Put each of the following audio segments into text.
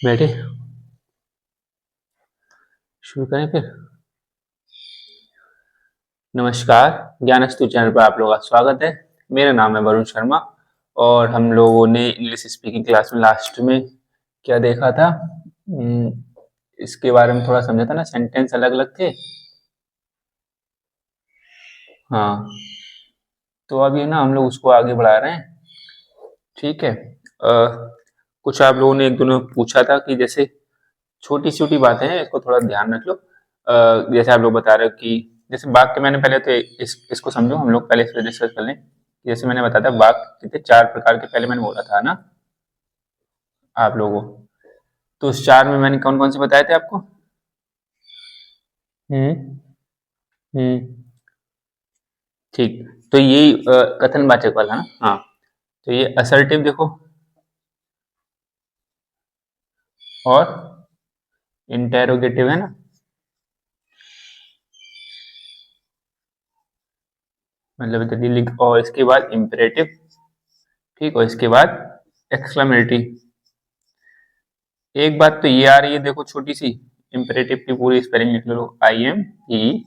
बैठे शुरू करें फिर। नमस्कार, ज्ञानस्तु चैनल पर आप लोगों का स्वागत है। मेरा नाम है वरुण शर्मा और हम लोगों ने इंग्लिश स्पीकिंग क्लास में लास्ट में क्या देखा था, इसके बारे में थोड़ा समझा था ना। सेंटेंस अलग अलग थे। हाँ, तो अभी ना हम लोग उसको आगे बढ़ा रहे हैं। ठीक है। कुछ आप लोगों ने एक दोनों पूछा था कि जैसे छोटी छोटी बातें हैं, इसको थोड़ा ध्यान रख लो। जैसे आप लोग बता रहे हो कि जैसे वाक्य, मैंने पहले तो इसको समझो, हम लोग पहले इस पर डिस्कस कर लें। जैसे मैंने बताया था वाक्य कितने चार प्रकार के पहले मैंने बोला था ना आप लोगों को। तो उस चार में मैंने कौन कौन से बताए थे आपको? हम्म। हम्म। ठीक। तो यही कथनवाचक वाला ना। हाँ, तो ये असर्टिव देखो, और इंटेरोगेटिव है ना, मतलब और इसके बाद इम्परेटिव। ठीक, और इसके बाद एक्सक्लेमेटरी। एक बात तो ये आ रही है, देखो छोटी सी, इम्परेटिव की पूरी स्पेलिंग लिख लो, IMPERATIVE,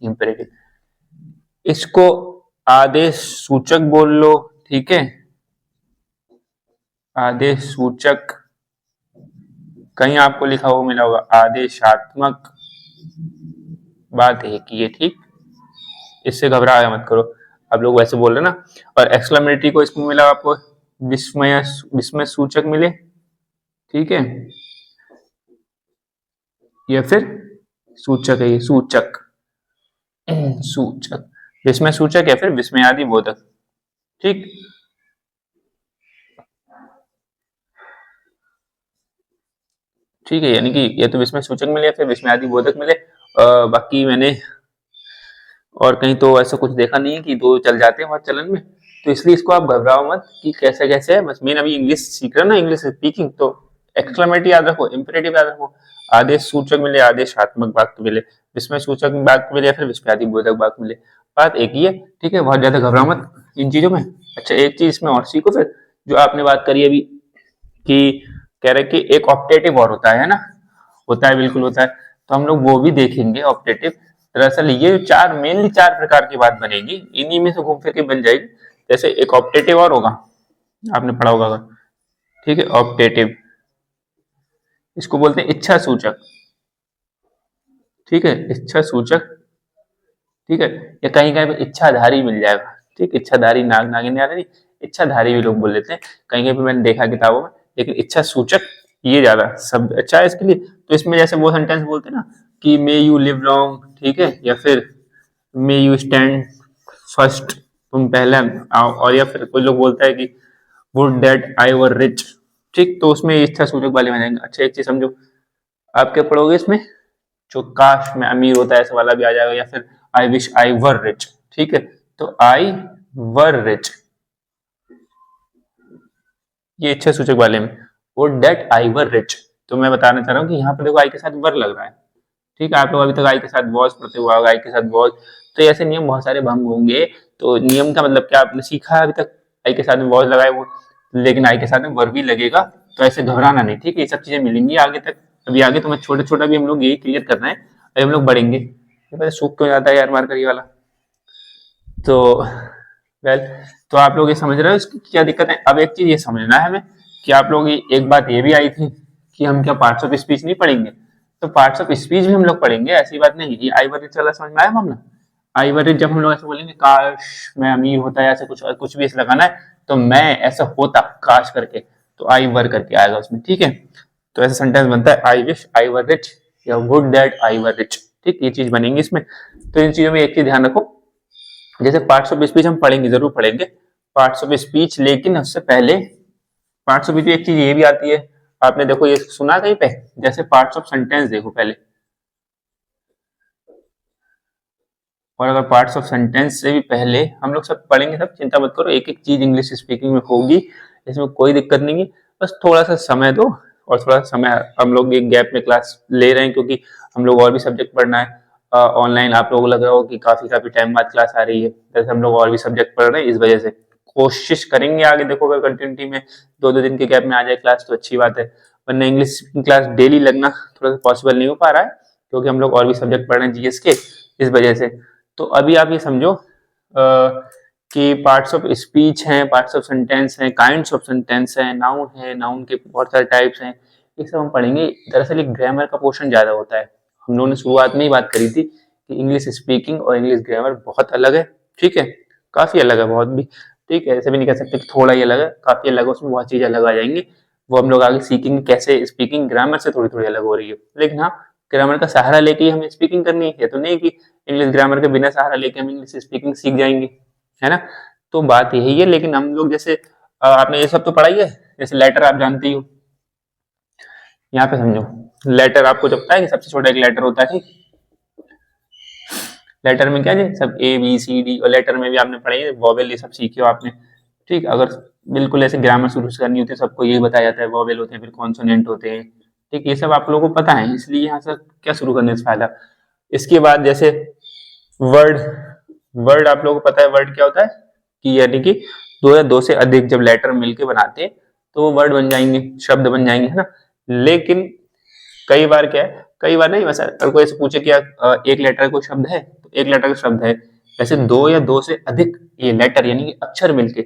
इम्परेटिव। इसको आदेश सूचक बोल लो। ठीक है, आदेश सूचक। कहीं आपको लिखा हुआ मिला होगा आदेशात्मक, बात एक ही है। ठीक, इससे घबराया मत करो, आप लोग वैसे बोल रहे ना। और एक्सक्लेमेटरी को इसमें मिला आपको विस्मय, विस्मय सूचक मिले। ठीक है, या फिर सूचक है, ये सूचक, सूचक, विस्मय सूचक या फिर विस्मयादि बोधक। ठीक, ठीक है, यानी कि या तो विस्मय सूचक मिले या फिर विस्मयादि बोधक मिले। बाकी मैंने और कहीं तो ऐसा कुछ देखा नहीं है कि दो चल जाते हैं हमारे चलन में। तो इसलिए इसको आप घबराओ मत कि कैसे कैसे है। बस मेन अभी इंग्लिश सीख रहे हो ना, इंग्लिश स्पीकिंग, तो एक्सक्लेमेटरी याद रखो, इंपेरेटिव याद रखो, आदेश सूचक मिले, आदेशात्मक वाक्य मिले, विस्मय सूचक वाक्य मिले या फिर विस्मयादि बोधक वाक्य मिले, बात एक ही है। ठीक है, बहुत ज्यादा घबराओ मत इन चीजों में। अच्छा, एक चीज इसमें और सीखो फिर, जो आपने बात करी अभी कि कह रहे कि एक ऑप्टेटिव और होता है ना, होता है, बिल्कुल होता है। तो हम लोग वो भी देखेंगे ऑप्टेटिव। दरअसल ये चार, मेनली चार प्रकार की बात बनेगी, इन्हीं में से घूम फिर के बन जाएगी। जैसे एक ऑप्टेटिव और होगा, आपने पढ़ा होगा अगर। ठीक है, ऑप्टेटिव, इसको बोलते हैं इच्छा सूचक। ठीक है, इच्छा सूचक। ठीक है, या कहीं कहीं पे इच्छाधारी मिल जाएगा। ठीक, इच्छाधारी, नाग नागिन याद नहीं, इच्छाधारी भी लोग बोल लेते हैं कहीं कहीं पे, मैंने देखा किताबों में। लेकिन इच्छा सूचक ये ज्यादा सब अच्छा है इसके लिए। तो इसमें जैसे वो सेंटेंस बोलते हैं ना कि मे यू लिव लॉन्ग, ठीक है, या फिर मे यू स्टैंड फर्स्ट, तुम पहले आओ, और या फिर कोई लोग बोलता है कि would that I were rich. ठीक, तो उसमें इच्छा सूचक वाले में जाएंगे। अच्छा, एक चीज समझो, आप क्या पढ़ोगे इसमें, जो काश मैं अमीर होता है ऐसा वाला भी आ जाएगा, या फिर आई विश आई वर रिच। ठीक है, तो आई वर रिच, ये इच्छा सूचक वाले में। Would that I were rich, तो मैं बताना चाह रहा हूँ कि यहाँ पर देखो आई के साथ वर लग रहा है। ठीक है, आप लोग अभी तक आई के साथ वॉज पढ़ते हुआ होगा, आई के साथ वॉज। तो ऐसे नियम बहुत सारे भंग होंगे। तो नियम का मतलब क्या, आपने सीखा है अभी तक आई के साथ में वॉज लगाए वो, लेकिन आई के साथ में वर भी लगेगा। तो ऐसे घबराना नहीं। ठीक है, ये सब चीजें मिलेंगी आगे तक। अभी आगे तो मैं छोटे छोटा भी हम लोग यही क्लियर करना है, अभी हम लोग बढ़ेंगे। ये पता सूख क्यों जाता है यार मार्कर ये वाला। तो वेल, तो आप लोग ये समझ रहे हो इसकी क्या दिक्कत है। अब एक चीज ये समझना है हमें कि आप लोग एक बात ये भी आई थी कि हम क्या पार्ट्स ऑफ स्पीच नहीं पढ़ेंगे। तो पार्ट्स ऑफ स्पीच भी हम लोग पढ़ेंगे, ऐसी बात नहीं। ये आई वर्ड वाला समझ में आया मामला। आई वर्ड जब हम लोग ऐसे बोलेंगे काश मैं अमीर होता है, ऐसे कुछ कुछ भी ऐसे लगाना है, तो मैं ऐसा होता काश करके, तो आई वर करके आएगा उसमें। ठीक है, तो ऐसा सेंटेंस बनता है I wish I were rich, या would that I were rich. ठीक, ये चीज बनेंगी इसमें। तो इन चीजों में एक चीज ध्यान रखो, जैसे पार्ट्स ऑफ स्पीच हम पढ़ेंगे, जरूर पढ़ेंगे पार्ट्स ऑफ स्पीच, लेकिन उससे पहले पार्ट्स ऑफ स्पीच एक चीज ये भी आती है, आपने देखो ये सुना कहीं पे, जैसे पार्ट्स ऑफ सेंटेंस देखो पहले। और अगर पार्ट्स ऑफ सेंटेंस से भी पहले हम लोग सब पढ़ेंगे, सब चिंता मत करो, एक एक चीज इंग्लिश स्पीकिंग में होगी, इसमें कोई दिक्कत नहीं है। बस थोड़ा सा समय दो, और थोड़ा समय हम लोग एक गैप में क्लास ले रहे हैं, क्योंकि हम लोग और भी सब्जेक्ट पढ़ना है ऑनलाइन। आप लोगों को लग रहा हो कि काफी काफी टाइम बाद क्लास आ रही है, जैसे हम लोग और भी सब्जेक्ट पढ़ रहे हैं, इस वजह से कोशिश करेंगे आगे, देखो अगर कंटिन्यूटी में 2-2 दिन के गैप में आ जाए क्लास तो अच्छी बात है, वरना इंग्लिश क्लास डेली लगना थोड़ा सा पॉसिबल नहीं हो पा रहा है, क्योंकि हम लोग और भी सब्जेक्ट पढ़ रहे हैं जीएस के, इस वजह से। तो अभी आप ये समझो कि पार्ट्स ऑफ स्पीच हैं, पार्ट्स ऑफ सेंटेंस हैं, काइंड्स ऑफ सेंटेंस हैं, नाउन है, नाउन के बहुत सारे टाइप्स हैं, ये सब हम पढ़ेंगे। दरअसल एक ग्रामर का पोर्शन ज्यादा होता है। हम लोगों ने शुरुआत में ही बात करी थी कि इंग्लिश स्पीकिंग और इंग्लिश ग्रामर बहुत अलग है, ठीक है, काफी अलग है, बहुत भी, ठीक है, ऐसे भी नहीं कह सकते कि थोड़ा ही अलग है, काफी अलग है, उसमें बहुत चीजें अलग आ जाएंगी, वो हम लोग आगे सीखेंगे कैसे स्पीकिंग ग्रामर से थोड़ी थोड़ी अलग हो रही है। लेकिन हाँ, ग्रामर का सहारा लेके ही हमें स्पीकिंग करनी है, तो नहीं कि इंग्लिश ग्रामर के बिना सहारा लेके हम इंग्लिश स्पीकिंग सीख जाएंगे, है ना। तो बात यही है। लेकिन हम लोग जैसे आपने ये सब तो पढ़ा ही है, जैसे लेटर आप जानती हो, यहाँ पे समझो, लेटर आपको जब पता है कि सबसे छोटा एक लेटर होता है, ठीक, लेटर में क्या है सब ए बी सी डी, और लेटर में भी आपने पढ़ाई है वॉवेल, ये सब सीखे हो आपने, ठीक। अगर बिल्कुल ऐसे ग्रामर शुरू से करनी होती है, सबको यही बताया जाता है, वॉवेल होते हैं, फिर कॉन्सोनेंट होते हैं, ठीक, ये सब आप लोगों को पता है, इसलिए यहाँ से क्या शुरू करने से फायदा। इसके बाद जैसे वर्ड, वर्ड आप लोगों को पता है वर्ड क्या होता है, कि यानी कि 2 या 2 से अधिक जब लेटर मिलके बनाते हैं तो वो वर्ड बन जाएंगे, शब्द बन जाएंगे, है ना। लेकिन कई बार क्या है, कई बार नहीं, वैसा अगर कोई ऐसे पूछे कि एक लेटर कोई शब्द है, तो एक लेटर का शब्द है, वैसे 2 या 2 से अधिक ये लेटर यानी कि अक्षर मिलके,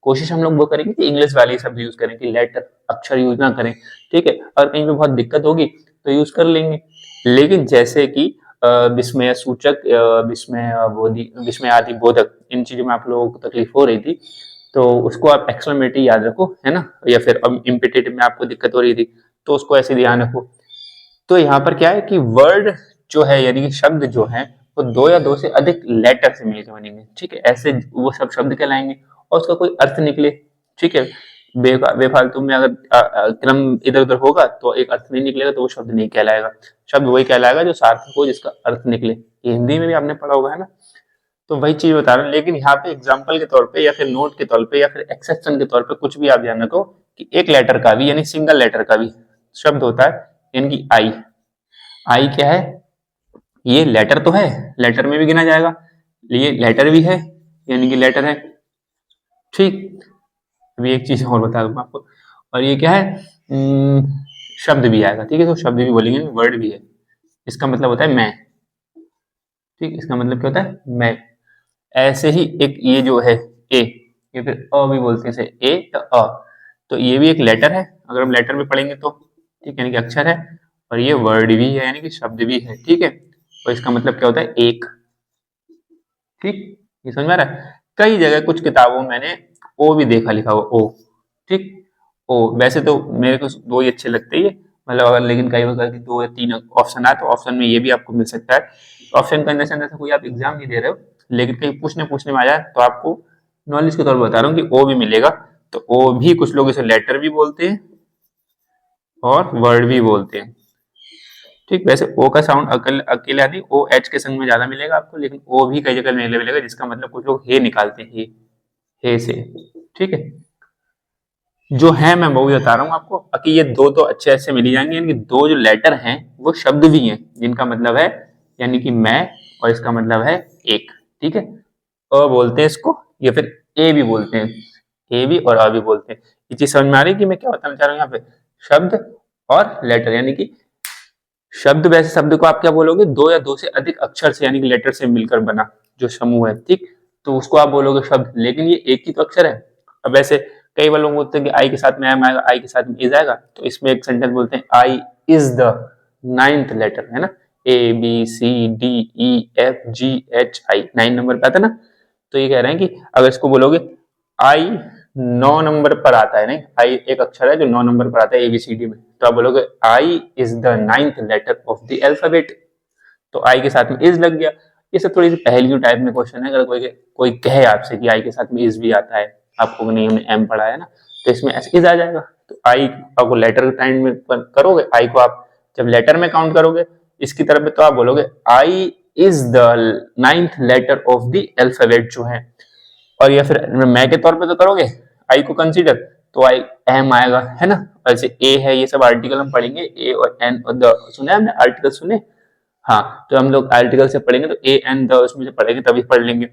कोशिश हम लोग वो करेंगे कि इंग्लिश वाले शब्द यूज करें, कि लेटर अक्षर यूज ना करें, ठीक है। और कहीं पे बहुत दिक्कत होगी तो यूज कर लेंगे। लेकिन जैसे कि विस्मय सूचक, विस्मय आदि बोधक, इन चीजों में आप लोगों को तकलीफ हो रही थी, तो उसको आप एक्सक्लेमेटरी याद रखो, है ना, या फिर इम्पिटेटिव में आपको दिक्कत हो रही थी तो उसको ऐसे ध्यान रखो। तो यहाँ पर क्या है कि वर्ड जो है यानी कि शब्द जो है वो 2 या 2 से अधिक लेटर से मिलकर बनेंगे, ठीक है, ऐसे वो सब शब्द कहलाएंगे और उसका कोई अर्थ निकले, ठीक है। बेफालतू में अगर क्रम इधर उधर होगा तो एक अर्थ नहीं निकलेगा, तो वो शब्द नहीं कहलाएगा। शब्द वही कहलाएगा जो सार्थक हो, जिसका अर्थ निकले। ये हिंदी में भी आपने पढ़ा होगा, है ना। तो वही चीज बता रहा हूँ, लेकिन यहाँ पे एग्जाम्पल के तौर पे या फिर नोट के तौर पे या फिर एक्सेप्शन के तौर पे कुछ भी आप ध्यान रखो कि एक लेटर का भी यानी सिंगल लेटर का भी शब्द होता है, यानी कि आई। आई क्या है, ये लेटर तो है, लेटर में भी गिना जाएगा, ये लेटर भी है यानी कि लेटर है, ठीक। अभी एक चीज और बता दूंगा आपको, और ये क्या है, शब्द भी आएगा, ठीक है, तो शब्द भी बोलेंगे, वर्ड भी है, इसका मतलब होता है मैं, ठीक, इसका मतलब क्या होता है मैं। ऐसे ही एक ये जो है ए, ये फिर अ भी बोलते हैं, जैसे ए तो अ, तो ये भी एक लेटर है, अगर हम लेटर में पढ़ेंगे तो, ठीक, यानी कि अक्षर है, और ये वर्ड भी है यानी कि शब्द भी है, ठीक है। और इसका मतलब क्या होता है एक, ठीक, ये समझ में आ रहा है। कई जगह कुछ किताबों में मैंने ओ भी देखा लिखा हुआ ओ, ठीक, ओ। वैसे तो मेरे को 2 ही अच्छे लगते हैं, मतलब अगर, लेकिन कई बार 2 या 3 ऑप्शन आए तो ऑप्शन में ये भी आपको मिल सकता है। ऑप्शन करने से अंदर कोई आप एग्जाम नहीं दे रहे हो, लेकिन कहीं पूछने में आ जाए तो आपको नॉलेज के तौर पर बता रहा हूँ कि ओ भी मिलेगा। तो ओ भी कुछ लोग इसे लेटर भी बोलते हैं और वर्ड भी बोलते हैं, ठीक। वैसे ओ का साउंड अकेले आदि ओ एच के संग में ज्यादा मिलेगा आपको, लेकिन ओ भी कई जगह मिलेगा, जिसका मतलब कुछ लोग हे निकालते हैं, हे से, ठीक है। जो है मैं वो भी बता रहा हूँ आपको, बाकी ये 2 तो अच्छे अच्छे मिल जाएंगे, यानी कि 2 जो लेटर हैं वो शब्द भी हैं, जिनका मतलब है यानी कि मैं, और इसका मतलब है एक, ठीक है। अ बोलते हैं इसको, या फिर ए भी बोलते हैं, ए भी और अ भी बोलते हैं। ये चीज समझ में आ रही है कि मैं क्या बताना चाह रहा हूँ यहाँ पे, शब्द और लेटर, यानी कि शब्द, वैसे शब्द को आप क्या बोलोगे, 2 या 2 से अधिक अक्षर से यानी कि लेटर से मिलकर बना जो समूह है, ठीक, तो उसको आप बोलोगे शब्द। लेकिन ये एक ही तो अक्षर है। अब वैसे कई बार लोग बोलते हैं कि आई के साथ में एम आएगा, आई के साथ में इज आएगा, तो इसमें एक सेंटेंस बोलते हैं आई इज द 9th लेटर, है ना, A B C D E F G H I, 9 number पे आता है ना। तो ये कह रहे हैं कि अगर इसको बोलोगे आई 9 नंबर पर आता है, नहीं, आई एक अक्षर है जो 9 नंबर पर आता है एबीसीडी में, तो आप बोलोगे I is the 9th letter of the alphabet, तो आई के साथ में इज लग गया। ये सब थोड़ी सी पहेली टाइप में क्वेश्चन है, अगर कोई कहे आपसे कि आई के साथ में इज भी आता है, आपको नहीं, हमने एम पढ़ा है ना, तो इसमें ऐसे इज आ जाएगा। तो आई आपको लेटर टाइम में करोगे, आई को आप जब लेटर में काउंट करोगे इसकी तरफ में, तो आप बोलोगे I is the 9th letter of the alphabet जो है। और या फिर मैं के तौर पे तो करोगे आई को कंसीडर, तो आई एम आएगा, है ना। ऐसे ए है, ये सब आर्टिकल हम पढ़ेंगे, ए और एन और द, सुने हमने आर्टिकल सुने, हाँ, तो हम लोग आर्टिकल से पढ़ेंगे तो ए एन द उसमें से पढ़ेंगे तभी पढ़ लेंगे।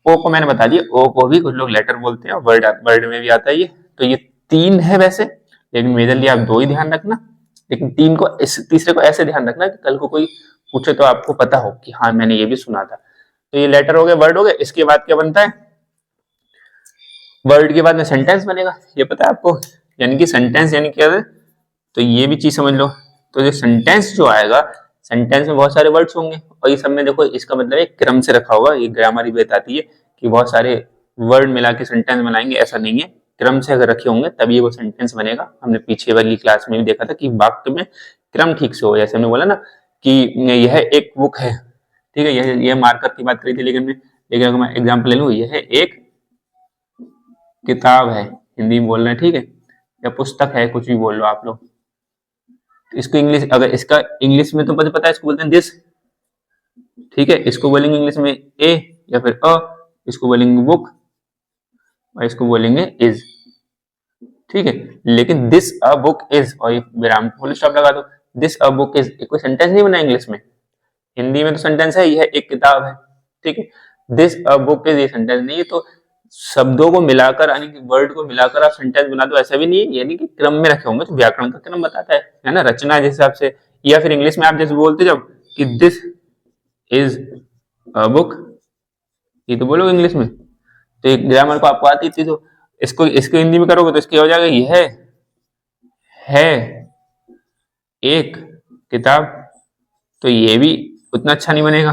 ओ को मैंने बता दिया, ओ को भी कुछ लोग लेटर बोलते हैं, वर्ड वर्ड में भी आता है ये। तो ये 3 है वैसे, लेकिन मेजरली आप 2 ही ध्यान रखना, लेकिन 3 को तीसरे को ऐसे ध्यान रखना कि कल को कोई पूछे तो आपको पता हो कि हाँ मैंने ये भी सुना था। तो ये लेटर हो गया, वर्ड हो गया। इसके बाद क्या बनता है, वर्ड के बाद में सेंटेंस बनेगा, ये पता है आपको। यानी कि सेंटेंस यानी क्या है, तो ये भी चीज समझ लो। तो जो सेंटेंस जो आएगा, सेंटेंस में बहुत सारे वर्ड्स होंगे, और ये सब में देखो इसका मतलब एक क्रम से रखा होगा। ये ग्रामर ही बताती है कि बहुत सारे वर्ड मिला के सेंटेंस बनाएंगे, ऐसा नहीं है। क्रम से अगर रखे होंगे तभी वो सेंटेंस बनेगा। हमने पीछे वाली क्लास में भी देखा था कि वाक्य में क्रम ठीक से हो। जैसे हमने बोला ना कि यह एक बुक है, ठीक है, यह मार्कर की बात करी थी, लेकिन अगर मैं एग्जाम्पल ले लूँ, यह एक किताब है, हिंदी में बोल रहे हैं, ठीक है, या पुस्तक है, कुछ भी बोल लो आप लोग। इसको इंग्लिश, अगर इसका इंग्लिश में तो पता है, इसको बोलते हैं दिस, ठीक है। इसको बोलेंगे इंग्लिश में ए या फिर अ, इसको बोलेंगे बुक, और इसको बोलेंगे इज, ठीक है। लेकिन दिस अ बुक इज, और ये विराम फुल स्टॉप लगा दो, दिस अ बुक इज, कोई सेंटेंस नहीं बना इंग्लिश में। हिंदी में तो सेंटेंस है, यह एक किताब है, ठीक है। दिस अ बुक इज, ये सेंटेंस नहीं है। तो शब्दों को मिलाकर, यानी कि वर्ड को मिलाकर आप सेंटेंस बना दो, ऐसा भी नहीं है, यानी कि क्रम में रखे होंगे। तो व्याकरण का क्रम बताता है ना, रचना जिस हिसाब से। या फिर इंग्लिश में आप जैसे बोलते जब कि दिस इज अ बुक, ये तो बोलोगे इंग्लिश में। तो एक ग्रामर को आपको आती थी, तो इसको हिंदी में करोगे तो इसके हो जाएगा यह है एक किताब। तो ये भी उतना अच्छा नहीं बनेगा।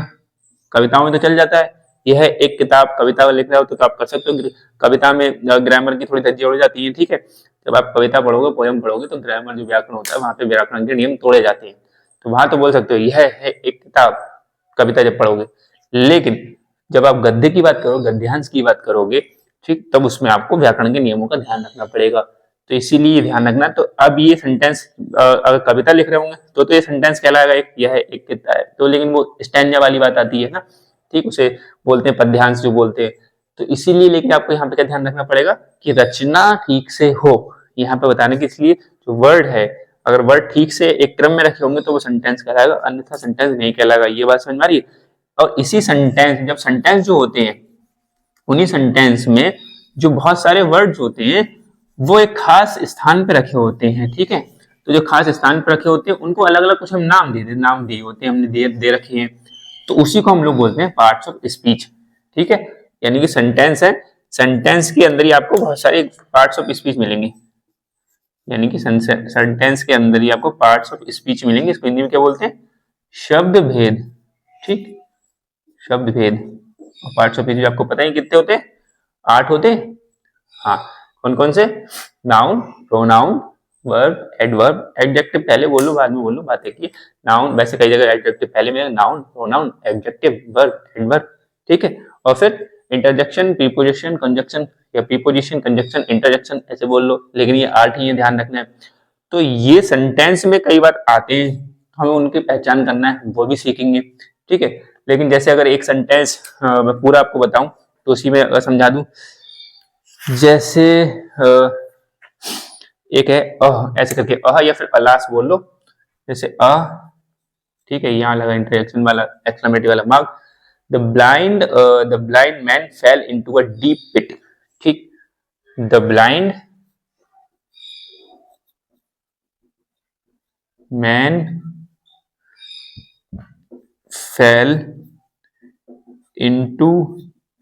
कविताओं में तो चल जाता है, यह है एक किताब, कविता लिख रहे हो तो आप कर सकते हो। कविता में ग्रामर की थोड़ी धज्जियां उड़ जाती है, ठीक है। जब आप कविता पढ़ोगे, पोयम पढ़ोगे, तो ग्रामर जो व्याकरण होता है वहां पे व्याकरण के नियम तोड़े जाते हैं। तो वहां तो बोल सकते हो यह है एक किताब, कविता जब पढ़ोगे। लेकिन जब आप गद्य की बात करोगे, गद्यांश की बात करोगे, ठीक, तब उसमें आपको व्याकरण के नियमों का ध्यान रखना पड़ेगा। तो इसीलिए ध्यान रखना। तो अब ये सेंटेंस, अगर कविता लिख रहे होंगे तो ये सेंटेंस कहलाएगा एक, यह एक किताब है। तो लेकिन वो स्टैंजा वाली बात आती है ना, ठीक, उसे बोलते हैं पद्यांश जो बोलते हैं। तो इसीलिए, लेकिन आपको यहाँ पे क्या ध्यान रखना पड़ेगा कि रचना ठीक से हो। यहाँ पे बताने के इसलिए जो वर्ड है, अगर वर्ड ठीक से एक क्रम में रखे होंगे तो वो सेंटेंस कहलाएगा, अन्यथा सेंटेंस नहीं कहलाएगा। ये बात समझ में आ रही है। और इसी सेंटेंस, जब सेंटेंस जो होते हैं, उन्हीं सेंटेंस में जो बहुत सारे वर्ड्स होते हैं वो एक खास स्थान पे रखे होते हैं, ठीक है। तो जो खास स्थान पे रखे होते हैं उनको अलग अलग कुछ हम नाम दिए होते हैं, हमने दे रखे हैं। तो उसी को हम लोग बोलते हैं पार्ट्स ऑफ स्पीच, ठीक है। यानी कि सेंटेंस है, सेंटेंस के अंदर ही आपको बहुत सारे पार्ट्स ऑफ स्पीच मिलेंगे। यानी कि सेंटेंस के अंदर ही आपको पार्ट्स ऑफ स्पीच मिलेंगे। इसको हिंदी में क्या बोलते हैं, शब्द भेद, ठीक, शब्द भेद। और पार्ट्स ऑफ स्पीच आपको पता ही कितने होते हैं, 8 होते हैं। हाँ, कौन कौन से, noun, pronoun, verb, adverb. Adjective पहले बोलो बाद में बोलो, बात एक ही। नाउन, वैसे कई जगह एडजेक्टिव पहले में, noun, pronoun, adjective, verb, adverb, ठीक है। और फिर इंटरजेक्शन, प्रीपोजिशन, कंजक्शन, या प्रीपोजिशन, कंजक्शन, इंटरजेक्शन, ऐसे बोल लो। लेकिन ये 8 ही है, ध्यान रखना है। तो ये सेंटेंस में कई बार आते हैं, हमें उनकी पहचान करना है, वो भी सीखेंगे, ठीक है। लेकिन जैसे अगर एक सेंटेंस मैं पूरा आपको बताऊं तो उसी में समझा दूं। जैसे एक है ऐसे करके या फिर अलास बोल लो। जैसे ठीक है, यहाँ लगा इंटरेक्शन वाला, एक्सक्लेमेटरी वाला मार्क। The blind man fell into a deep pit, ठीक। The blind man fell into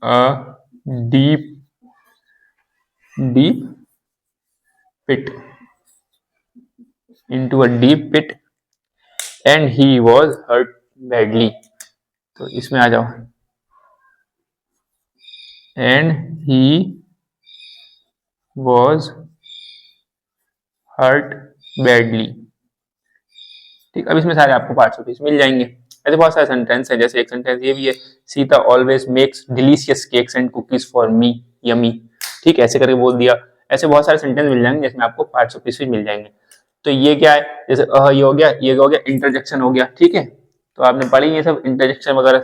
a deep pit, into a deep pit and he was hurt badly। तो इसमें आ जाओ, and he was hurt badly, ठीक। अब इसमें सारे आपको पार्ट्स ऑफ स्पीच मिल जाएंगे। ऐसे बहुत सारे सेंटेंस है। जैसे एक सेंटेंस ये भी है, Sita always makes delicious cakes and cookies for me, yummy, ठीक, ऐसे करके बोल दिया। ऐसे बहुत सारे सेंटेंस मिल जाएंगे जिसमें आपको पार्ट्स ऑफ स्पीच मिल जाएंगे। तो ये क्या है, जैसे ये हो गया, ये हो गया, इंटरजेक्शन हो गया, ठीक है। तो आपने पढ़ी ये सब इंटरजेक्शन वगैरह,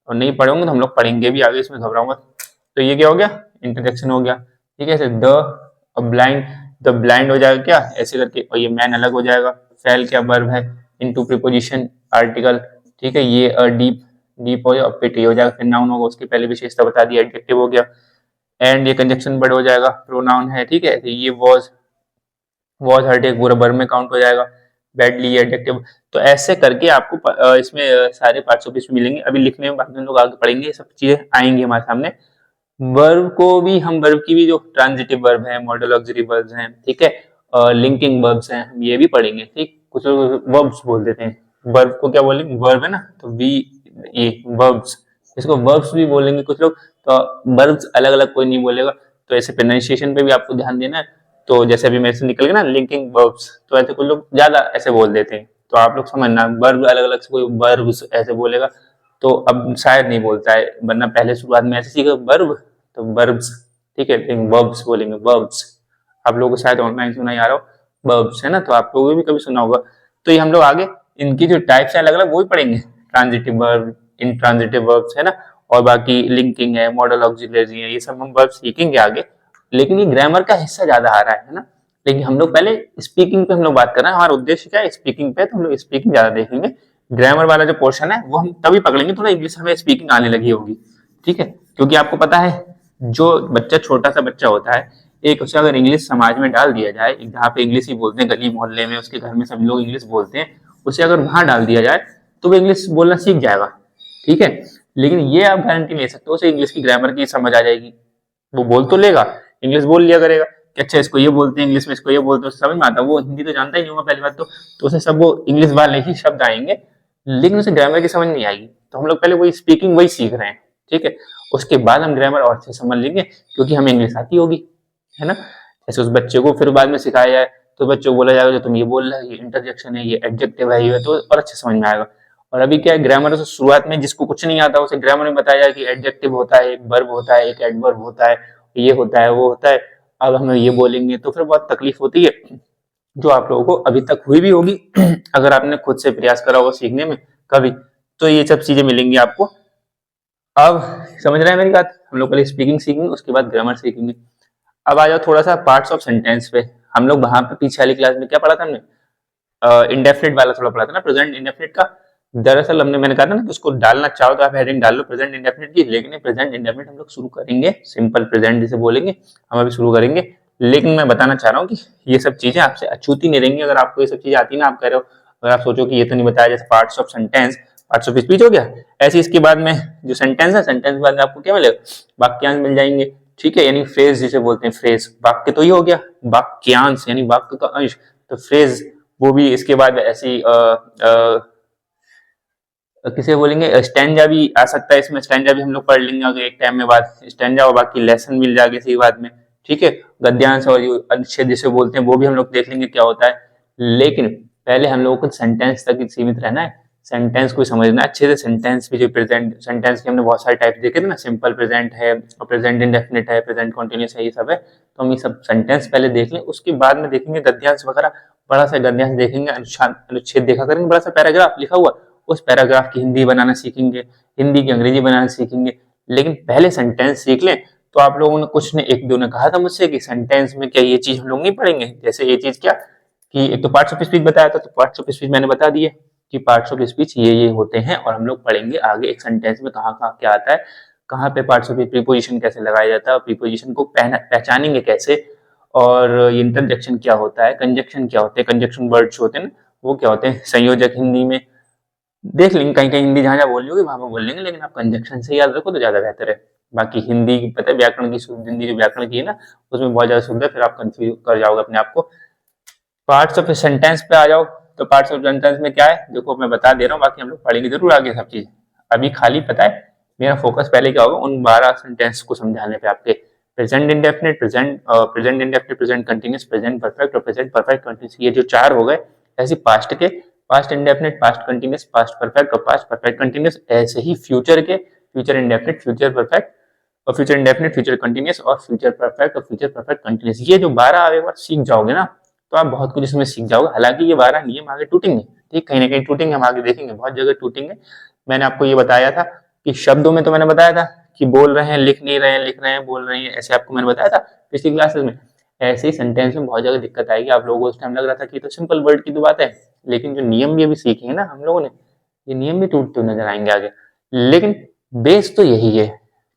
और नहीं पढ़े होंगे तो हम लोग पढ़ेंगे भी आगे, इसमें घबराऊंगा। तो ये क्या हो गया, इंटरजेक्शन हो गया, ठीक है। द ब्लाइंड हो जाएगा क्या, ऐसे करके, और ये मैन अलग हो जाएगा। फेल क्या वर्ब है, इनटू प्रीपोजिशन, आर्टिकल, ठीक है। ये डीप डीप हो जाएगा, पिट हो जाएगा, फिर नाउन होगा, उसकी पहले विशेषता बता दी, एडजेक्टिव हो गया, एंड ये कंजक्शन वर्ड हो जाएगा, प्रोनाउन है, ठीक है। तो ये वॉज हर्ट एक पूरा वर्ब में काउंट हो जाएगा, बैडली एडजेक्टिव। तो ऐसे करके आपको इसमें सारे पार्ट्स ऑफ स्पीच मिलेंगे। अभी लिखने में बाद में लोग आगे पढ़ेंगे, ये सब चीजें आएंगी हमारे सामने। वर्ब को भी हम वर्ब की भी जो ट्रांजिटिव वर्ब है, मॉडल ऑक्सिलरी वर्ब्स हैं, ठीक है, लिंकिंग वर्ब्स हैं, हम ये भी पढ़ेंगे, ठीक। कुछ लोग वर्ब्स बोल देते हैं, वर्ब को क्या बोलेंगे, वर्ब है ना, तो वी, ये वर्ब्स, इसको वर्ब्स भी बोलेंगे कुछ लोग। तो वर्ब्स अलग अलग कोई नहीं बोलेगा, तो ऐसे प्रोनाउंसिएशन पे भी आपको ध्यान देना है। तो जैसे अभी मेरे से निकल गया ना लिंकिंग वर्ब्स, तो ऐसे कुछ लोग ज्यादा ऐसे बोल देते हैं, तो आप लोग समझना, वर्ब अलग अलग से कोई वर्ब्स ऐसे बोलेगा तो अब शायद नहीं बोलता है, वरना पहले शुरुआत में ऐसे सीखा वर्ब, तो वर्ब्स, ठीक है, लेकिन वर्ब्स बोलेंगे, वर्ब्स। आप लोगों को शायद ऑनलाइन सुना ही आ रहा हो वर्ब्स, है ना, तो आप लोगों ने भी कभी सुना होगा। तो ये हम लोग आगे इनकी जो टाइप्स है अलग अलग, वो ही पढ़ेंगे, ट्रांजिटिव वर्ब, इंट्रांजिटिव वर्ब्स, है ना, और बाकी लिंकिंग है, मॉडल ऑक्सिलरी है, ये सब हम वर्ब सीखेंगे आगे। लेकिन ये ग्रामर का हिस्सा ज्यादा आ रहा है ना। लेकिन हम लोग पहले स्पीकिंग पे हम लोग बात कर रहे हैं, हमारा उद्देश्य क्या है स्पीकिंग पे, तो हम लोग स्पीकिंग ज्यादा देखेंगे। ग्रामर वाला जो पोर्शन है वो हम तभी पकड़ेंगे थोड़ा इंग्लिश हमें स्पीकिंग आने लगी होगी, ठीक है। क्योंकि आपको पता है जो बच्चा छोटा सा बच्चा होता है, एक उसे अगर इंग्लिश समाज में डाल दिया जाए, जहाँ पे इंग्लिश ही बोलते हैं, गली मोहल्ले में उसके घर में सब लोग इंग्लिश बोलते हैं, उसे अगर वहां डाल दिया जाए तो वो इंग्लिश बोलना सीख जाएगा, ठीक है। लेकिन ये आप गारंटी नहीं ले सकते उसे इंग्लिश की ग्रामर की समझ आ जाएगी। वो बोल तो लेगा, इंग्लिश बोल लिया करेगा कि अच्छा इसको ये बोलते हैं इंग्लिश में, इसको ये बोलते हैं, समझ में आता। वो हिंदी तो जानता ही नहीं होगा पहली बात तो उसे सब वो इंग्लिश वाले ही शब्द आएंगे, लेकिन उसे ग्रामर की समझ नहीं आएगी। तो हम लोग पहले वही स्पीकिंग वही सीख रहे हैं, ठीक है। उसके बाद हम ग्रामर और अच्छे समझ लेंगे, क्योंकि हमें इंग्लिश आती होगी, है ना। जैसे उस बच्चे को फिर बाद में सिखाया जाए तो बच्चे को बोला जाएगा जो तुम ये बोल रहे हो ये इंटरजेक्शन है, ये एडजेक्टिव है, ये तो और अच्छे समझ में आएगा। और अभी क्या है ग्रामर से शुरुआत में जिसको कुछ नहीं आता उसे ग्रामर में बताया जाए कि एडजेक्टिव होता है, एक वर्ब होता है, एक एडवर्ब होता है, ये होता है, वो होता है, अब हम ये बोलेंगे, तो फिर बहुत तकलीफ होती है, जो आप लोगों को अभी तक हुई भी होगी अगर आपने खुद से प्रयास करा होगा सीखने में कभी, तो ये सब चीजें मिलेंगी आपको। अब समझ रहे हैं मेरी बात, हम लोग पहले स्पीकिंग सीखेंगे उसके बाद ग्रामर सीखेंगे। अब आ जाओ थोड़ा सा पार्ट्स ऑफ सेंटेंस पे। हम लोग वहां पे पीछे वाली क्लास में क्या पढ़ा था हमने, इंडेफिनिट वाला थोड़ा पढ़ा था ना, प्रेजेंट इंडेफिनिट का। दरअसल मैंने कहा था ना कि उसको डालना चाहो तो आप हेडिंग डाल लो प्रेजेंट इंडेफिनिट की, लेकिन प्रेजेंट इंडेफिनिट हम लोग शुरू करेंगे, सिंपल प्रेजेंट जिसे बोलेंगे हम अभी शुरू करेंगे। लेकिन मैं बताना चाह रहा हूँ कि ये सब चीजें आपसे अछूती नहीं रहेंगी। अगर आपको ये सब चीजें आती ना, आप कह रहे हो, अगर आप सोचो कि ये तो नहीं बताया, जैसे parts of sentence, parts of speech हो गया, ऐसे इसके बाद में जो सेंटेंस है, सेंटेंस के बाद में आपको क्या मिलेगा, वाक्यांश मिल जाएंगे, ठीक है, यानी फ्रेज जिसे बोलते हैं, फ्रेज, वाक्य तो ये हो गया, वाक्यांश यानी वाक्य का अंश, तो फ्रेज वो भी इसके बाद ऐसी किसे बोलेंगे, स्टैंजा भी आ सकता है इसमें, स्टैंजा भी हम लोग पढ़ लेंगे अगर एक टाइम में बाद, स्टैंजा और बाकी लेसन मिल जाएगा इसी बाद में, ठीक है। गद्यांश और अनुच्छेद जिसे बोलते हैं वो भी हम लोग देख लेंगे क्या होता है। लेकिन पहले हम लोगों को सेंटेंस तक सीमित रहना है, सेंटेंस को समझना अच्छे से। सेंटेंस भी जो प्रेजेंट सेंटेंस के हमने बहुत सारे टाइप देखे थे ना, सिंपल प्रेजेंट है, प्रेजेंट इंडेफिनिट है, प्रेजेंट कॉन्टिन्यूस है, ये सब है। तो हम ये सब सेंटेंस पहले देख लें, उसके बाद में देखेंगे गद्यांश वगैरह, बड़ा सा गद्यांश देखेंगे, अनुच्छेद देखा करेंगे, बड़ा सा पैराग्राफ लिखा हुआ, उस पैराग्राफ की हिंदी बनाना सीखेंगे, हिंदी की अंग्रेजी बनाना सीखेंगे। लेकिन पहले सेंटेंस सीख लें। तो आप लोगों ने कुछ ने एक दो ने कहा था मुझसे कि सेंटेंस में क्या ये चीज हम लोग नहीं पढ़ेंगे, जैसे ये चीज क्या कि एक तो पार्ट्स ऑफ स्पीच बताया था, तो पार्ट्स ऑफ स्पीच मैंने बता दिए कि पार्ट्स ऑफ स्पीच ये होते हैं, और हम लोग पढ़ेंगे आगे एक सेंटेंस में कहाँ कहाँ क्या आता है, कहाँ पे पार्ट्स ऑफ प्रीपोजिशन कैसे लगाया जाता है, और प्रीपोजिशन को पहचानेंगे कैसे, और इंटरजेक्शन क्या होता है, कंजक्शन क्या होते हैं, कंजक्शन वर्ड्स होते हैं ना वो क्या होते हैं, संयोजक हिंदी में देख लेंगे, कहीं कहीं हिंदी जहां जहां बोलनी होगी वहां पर बोल लेंगे, लेकिन आप कंजक्शन से याद रखो तो ज्यादा बेहतर है। बाकी हिंदी पता है व्याकरण की हिंदी जो व्याकरण की है ना उसमें बहुत ज्यादा सुविधा, फिर आप कंफ्यूज कर जाओगे अपने आप को। पार्ट्स ऑफ सेंटेंस पे आ जाओ, तो पार्ट्स ऑफ सेंटेंस में क्या है देखो मैं बता दे रहा हूँ, बाकी हम लोग पढ़ेंगे जरूर आगे सब चीज। अभी खाली पता है मेरा फोकस पहले क्या होगा, उन 12 सेंटेंस को समझाने पे आपके, present indefinite, present indefinite, present continuous, present perfect और प्रेजेंट परफेक्ट कंटिन्यूअस, ये जो 4 हो गए। ऐसे पास्ट के, past indefinite, past continuous, past perfect और पास्ट परफेक्ट कंटिन्यूअस। ऐसे ही फ्यूचर के, फ्यूचर इंडेफिनिट, फ्यूचर परफेक्ट और फ्यूचर इंडेफिनिट, फ्यूचर कंटिन्यूअस और फ्यूचर परफेक्ट और फ्यूचर परफेक्ट कंटिन्यूअस। ये जो 12 आप एक बार सीख जाओगे ना तो आप बहुत कुछ इसमें सीख जाओगे। हालांकि ये 12 नियम आगे टूटेंगे, ठीक, कहीं ना कहीं टूटेंगे, हम आगे देखेंगे बहुत जगह टूटेंगे। मैंने आपको ये बताया था कि शब्दों में तो मैंने बताया था कि बोल रहे हैं, लिख नहीं रहे हैं, लिख रहे हैं, बोल रहे हैं, ऐसे आपको मैंने बताया था पिछली क्लासेस में। ऐसे ही सेंटेंस में बहुत जगह दिक्कत आएगी। आप लोगों को उस टाइम लग रहा था कि तो सिंपल वर्ड की तो बात है, लेकिन जो नियम भी अभी सीखे हैं ना हम लोगों ने, ये नियम भी टूटते हुए नजर आएंगे आगे। लेकिन बेस तो यही है,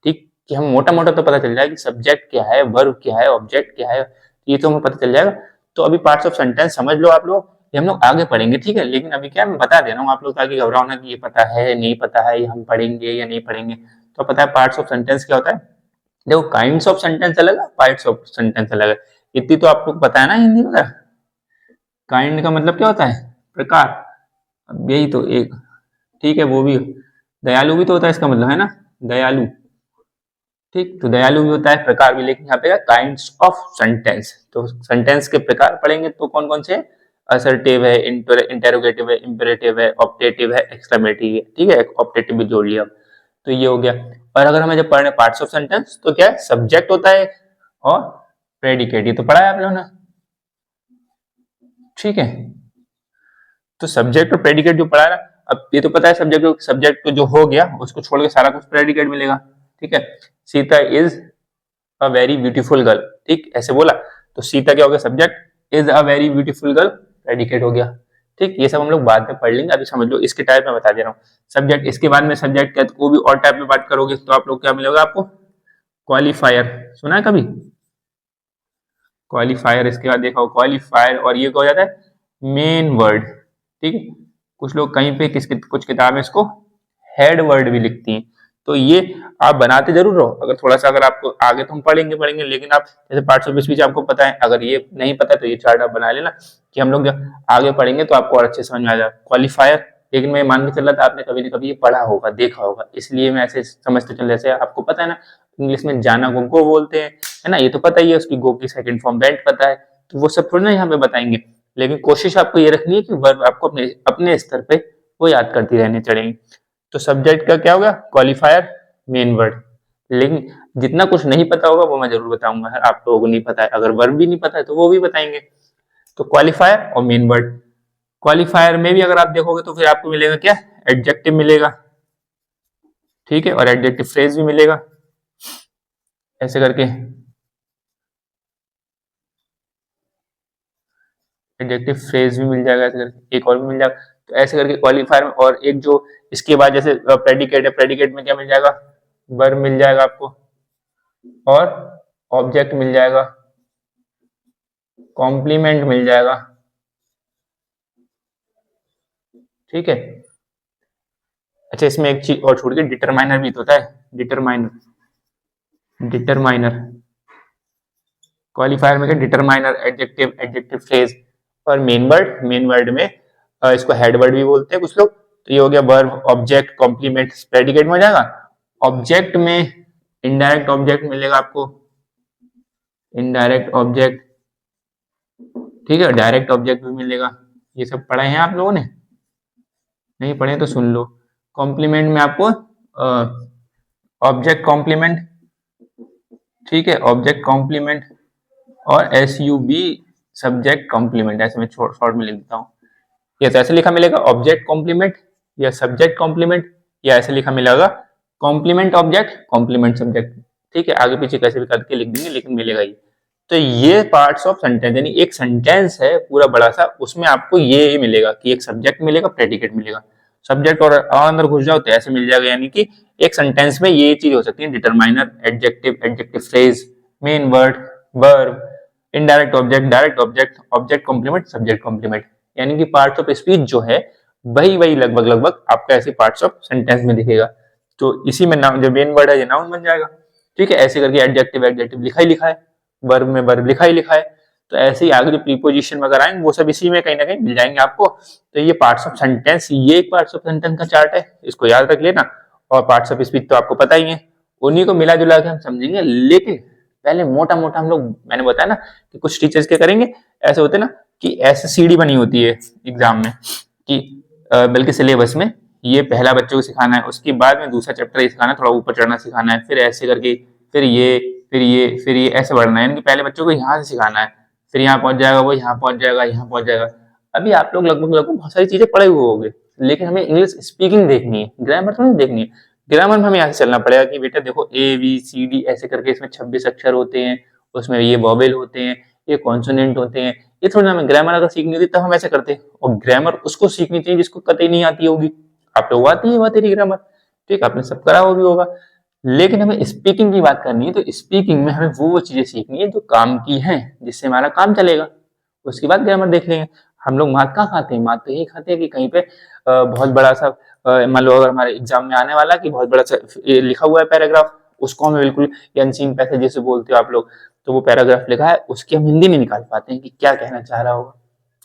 ठीक, कि हम मोटा मोटा तो पता चल जाए कि सब्जेक्ट क्या है, वर्ब क्या है, ऑब्जेक्ट क्या है, ये तो हमें पता चल जाएगा। तो अभी पार्ट्स ऑफ सेंटेंस समझ लो आप लोग, ये हम लोग आगे पढ़ेंगे, ठीक है। लेकिन अभी क्या मैं बता दे रहा हूँ आप लोग, ताकि घबराओ ना कि ये पता है नहीं पता है, ये हम पढ़ेंगे या नहीं पढ़ेंगे। तो पता है पार्ट्स ऑफ सेंटेंस क्या होता है? देखो, काइंड्स ऑफ सेंटेंस अलग है, पार्ट्स ऑफ सेंटेंस अलग है, इतनी तो आपको पता है ना हिंदी में। काइंड का मतलब क्या होता है? प्रकार। अब यही तो एक, ठीक है, वो भी दयालु भी तो होता है इसका मतलब, है ना, दयालु, ठीक। तो दयालु भी होता है, प्रकार भी, लेकिन यहाँ पे काइंड्स ऑफ सेंटेंस, तो सेंटेंस के प्रकार पढ़ेंगे तो कौन कौन से? असर्टिव है, इंटेरोगेटिव है, इंपेरेटिव है, ऑप्टेटिव है, एक्सक्लेमेटिव है, ठीक है, ऑप्टेटिव भी जोड़ लिया। तो ये हो गया। और अगर हमें जब पढ़ने पार्ट्स ऑफ सेंटेंस, तो क्या है? सब्जेक्ट होता है और प्रेडिकेट, ये तो पढ़ा है आप लोगों ने, ठीक है। तो सब्जेक्ट और प्रेडिकेट जो पढ़ा है ना, अब ये तो पता है सब्जेक्ट जो हो गया उसको छोड़ के सारा कुछ प्रेडिकेट मिलेगा, ठीक है। Sita is a very beautiful girl, ठीक, ऐसे बोला तो सीता क्या हो गया? Subject, is a very beautiful girl predicate हो गया, ठीक। ये सब हम लोग बाद में पढ़ लेंगे, अभी समझ लो इसके टाइप में बता दे रहा हूँ। सब्जेक्ट, इसके बाद में सब्जेक्ट का को भी और टाइप में बात करोगे तो आप लोग क्या मिलेगा आपको? क्वालिफायर, सुना है कभी? क्वालिफायर, इसके बाद देखो क्वालिफायर, और ये क्या हो जाता है? मेन वर्ड, ठीक है। कुछ लोग कहीं पे कुछ किताबें इसको हेड वर्ड भी लिखती हैं। तो ये आप बनाते जरूर रहो, अगर थोड़ा सा, अगर आपको आगे तो हम पढ़ेंगे, लेकिन आप जैसे पार्ट्स ऑफ स्पीच आपको पता है, अगर ये नहीं पता तो ये चार्ट आप बना लेना, कि हम लोग जब आगे पढ़ेंगे तो आपको और अच्छे समझ में आ जाए क्वालिफायर। लेकिन मैं मान के चल रहा था आपने कभी न कभी ये पढ़ा होगा, देखा होगा, इसलिए मैं ऐसे समझते चल, जैसे आपको पता है ना इंग्लिश में जाना को बोलते हैं, है ना, ये तो पता ही है, उसकी गो की सेकंड फॉर्म दैट पता है, तो वो सब थोड़ा ना यहाँ पे बताएंगे। लेकिन कोशिश आपको ये रखनी है कि वर्ब आपको अपने अपने स्तर पे वो याद करती रहनी चाहिए। तो सब्जेक्ट का क्या होगा? Qualifier, main word. लेकिन जितना कुछ नहीं पता होगा वो मैं जरूर बताऊंगा, आप लोगों को नहीं पता है, अगर वर्ब भी नहीं पता है तो वो भी बताएंगे। तो क्वालिफायर और मेन वर्ड। क्वालिफायर में भी अगर आप देखोगे तो फिर आपको मिलेगा क्या? एडजेक्टिव मिलेगा, ठीक है, और एडजेक्टिव फ्रेज भी मिलेगा, ऐसे करके एडजेक्टिव फ्रेज भी मिल जाएगा, ऐसे करके एक और भी मिल जाएगा। तो ऐसे करके क्वालिफायर में, और एक जो इसके बाद जैसे प्रेडिकेट है, प्रेडिकेट में क्या मिल जाएगा? वर्ब मिल जाएगा आपको, और ऑब्जेक्ट मिल जाएगा, कॉम्प्लीमेंट मिल जाएगा, ठीक है। अच्छा, इसमें एक चीज और छूट गई, डिटरमाइनर भी तो होता है, डिटरमाइनर, डिटरमाइनर क्वालिफायर में क्या? डिटरमाइनर, एडजेक्टिव, एडजेक्टिव फ्रेज, और मेन वर्ड में इसको हेड वर्ड भी बोलते हैं कुछ लोग। तो ये हो गया वर्ब, ऑब्जेक्ट, कॉम्प्लीमेंट, प्रेडिकेट में हो जाएगा। ऑब्जेक्ट में इनडायरेक्ट ऑब्जेक्ट मिलेगा आपको, इनडायरेक्ट ऑब्जेक्ट, ठीक है, डायरेक्ट ऑब्जेक्ट भी मिलेगा। ये सब पढ़े हैं आप लोगों ने? नहीं पढ़े तो सुन लो। कॉम्प्लीमेंट में आपको ऑब्जेक्ट कॉम्प्लीमेंट, ठीक है, ऑब्जेक्ट कॉम्प्लीमेंट, और SUB सब्जेक्ट कॉम्प्लीमेंट, ऐसे मैं शॉर्ट में लिख देता हूँ। या तो ऐसे लिखा मिलेगा ऑब्जेक्ट कॉम्प्लीमेंट, या सब्जेक्ट कॉम्प्लीमेंट, या ऐसे लिखा मिलेगा कॉम्प्लीमेंट ऑब्जेक्ट कॉम्प्लीमेंट सब्जेक्ट, ठीक है। आगे पीछे कैसे भी करके लिख देंगे, लेकिन मिलेगा ही। तो ये पार्ट्स ऑफ सेंटेंस, यानी एक सेंटेंस है पूरा बड़ा सा, उसमें आपको ये मिलेगा कि एक सब्जेक्ट मिलेगा, प्रेडिकेट मिलेगा। सब्जेक्ट और अंदर घुस जाओ तो ऐसे मिल जाएगा, यानी कि एक सेंटेंस में ये चीज हो सकती है, determiner, adjective, adjective phrase, main word, verb, indirect object, direct object, object complement, subject complement. यानी कि पार्ट्स ऑफ स्पीच जो है वही वही लगभग लगभग आपका ऐसे पार्ट्स ऑफ सेंटेंस में दिखेगा। तो इसी में नाउन, जो मेन वर्ड है ये नाउन बन जाएगा, ठीक है। ऐसे करके एडजेक्टिव, एडजेक्टिव लिखा ही लिखा है, वर्ब में वर्ब लिखा ही लिखा है। तो ऐसे ही आगे जो प्रीपोजिशन वगैरह आएंगे वो सब इसी में कहीं ना कहीं मिल जाएंगे आपको। तो ये पार्ट्स ऑफ सेंटेंस, ये एक पार्ट्स ऑफ सेंटेंस का चार्ट है, इसको याद रख लेना। और पार्ट्स ऑफ स्पीच तो आपको पता ही है, उन्हीं को मिला जुला के हम समझेंगे। लेकिन पहले मोटा मोटा हम लोग, मैंने बताया ना कि कुछ टीचर्स क्या करेंगे, ऐसे होते ना कि ऐसे सीढ़ी बनी होती है एग्जाम में, कि बल्कि सिलेबस में ये पहला बच्चों को सिखाना है, उसके बाद में दूसरा चैप्टर ये सिखाना है, थोड़ा ऊपर चढ़ना सिखाना है, फिर ऐसे करके फिर ये फिर ये फिर ये ऐसे बढ़ना है। यानी कि पहले बच्चों को यहाँ से सिखाना है, फिर यहाँ पहुंच जाएगा, वो यहाँ पहुंच जाएगा, यहाँ पहुंच जाएगा। अभी आप लोग लगभग लगभग बहुत सारी चीजें पढ़े हुए होंगे, लेकिन हमें इंग्लिश स्पीकिंग देखनी है, ग्रामर तो नहीं देखनी है। ग्रामर में हमें यहाँ से चलना पड़ेगा कि बेटा देखो ABCD ऐसे करके इसमें 26 अक्षर होते हैं, उसमें ये वॉवेल होते हैं, ये कॉन्सोनेंट होते हैं। ये थोड़ी ना, हमें ग्रामर अगर सीखनी होती तब हम ऐसे करते हैं, और ग्रामर उसको सीखनी चाहिए जिसको कतई नहीं आती होगी। आप लोग आती है बात तेरी ग्रामर, ठीक, आपने सब करा वो भी होगा। लेकिन हमें स्पीकिंग की बात करनी है, तो स्पीकिंग में हमें वो चीजें सीखनी है जो काम की हैं, जिससे हमारा काम चलेगा। उसके बाद ग्रामर देख लेंगे। हम लोग मात कहाँ खाते हैं, मात तो यही खाते हैं कि कहीं पे बहुत बड़ा सा मान लो अगर हमारे एग्जाम में आने वाला कि बहुत बड़ा सा लिखा हुआ है पैराग्राफ, उसको हमें बिल्कुल अनसीन पैसेज जैसे बोलते हो आप लोग, तो वो पैराग्राफ लिखा है उसकी हम हिंदी नहीं निकाल पाते हैं कि क्या कहना चाह रहा होगा।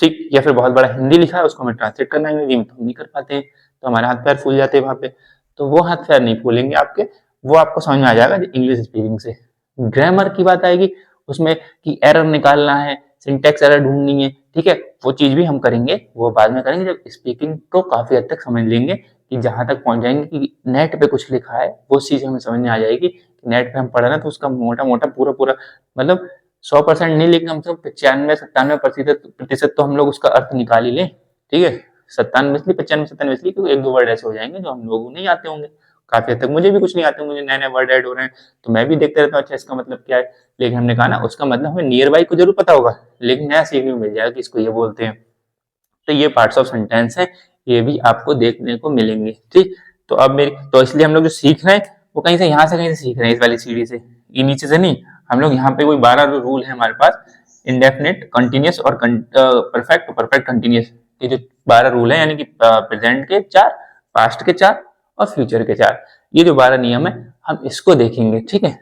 ठीक, या फिर बहुत बड़ा हिंदी लिखा है उसको हमें ट्रांसलेट करना है अंग्रेजी में, तो हम नहीं कर पाते हैं, तो हमारे हाथ पैर फूल जाते हैं वहां पे। तो वो हाथ पैर नहीं फूलेंगे आपके, वो आपको समझ में आ जाएगा इंग्लिश स्पीकिंग से। ग्रामर की बात आएगी उसमें कि एरर निकालना है, सिंटेक्स एरर ढूंढनी है, ठीक है, वो चीज भी हम करेंगे, वो बाद में करेंगे जब स्पीकिंग को काफी हद तक समझ लेंगे, कि जहां तक पहुंच जाएंगे कि नेट पे कुछ लिखा है वो चीज हमें समझ में आ जाएगी। नेट पे हम पढ़ रहे हैं तो उसका मोटा मोटा पूरा पूरा मतलब 100% नहीं, लेकिन हम सब 95-97% तो हम लोग उसका अर्थ निकाल ही लें। ठीक है, 97 इसलिए 95-97 इसलिए क्योंकि एक दो वर्ड ऐसे हो जाएंगे जो हम लोगों नहीं आते होंगे। काफी हद तक मुझे भी कुछ नहीं आते, मुझे नए नए वर्ड ऐड हो रहे हैं तो मैं भी देखते रहता हूँ, अच्छा इसका मतलब क्या है। लेकिन हमने कहा ना उसका मतलब हमें नियर बाई को जरूर पता होगा, लेकिन नया सीखने को मिल जाएगा कि इसको ये बोलते हैं। तो ये पार्ट्स ऑफ सेंटेंस है, ये भी आपको देखने को मिलेंगे। ठीक, तो अब मेरी तो इसलिए हम लोग जो सीख रहे हैं वो कहीं से यहाँ से कहीं से सीख रहे हैं, इस वाली सीढ़ी से, ये नीचे से नहीं। हम लोग यहाँ पे कोई 12 रूल है हमारे पास, इंडेफिनिट, कंटिन्यूस और परफेक्ट, परफेक्ट कंटिन्यूस, ये जो 12 रूल है, यानी कि प्रेजेंट के 4, पास्ट के 4 और फ्यूचर के 4, ये जो 12 नियम है हम इसको देखेंगे। ठीक है,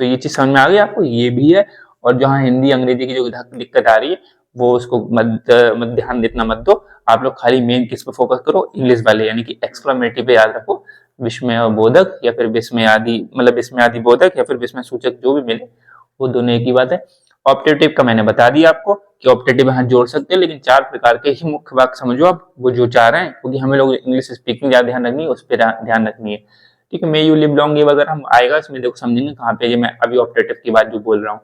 तो ये चीज समझ में आ गई आपको, ये भी है। और जहाँ हिंदी अंग्रेजी की जो दिक्कत आ रही है वो उसको मत ध्यान इतना मत दो, आप लोग खाली मेन किस पे फोकस करो, इंग्लिश वाले, यानी कि एक्सक्लेमेटिव पे याद रखो, विस्मय बोधक या फिर विस्मय आदि, मतलब विस्मय आदि बोधक या फिर विस्मय सूचक जो भी मिले, वो दोनों एक ही बात है। ऑप्टेटिव का मैंने बता दिया आपको कि ऑप्टेटिव यहाँ जोड़ सकते हैं, लेकिन 4 प्रकार के ही मुख्य वाक्य समझो आप, वो जो 4 हैं, क्योंकि हमें लोग इंग्लिश स्पीकिंग ज्यादा ध्यान रखनी है, उस पर ध्यान रखनी है। ठीक है, मे यू लिव लॉन्ग ये वगैरह हम आएगा इसमें, देखो समझेंगे कहाँ पे, ये मैं अभी ऑप्टेटिव की बात जो बोल रहा हूँ।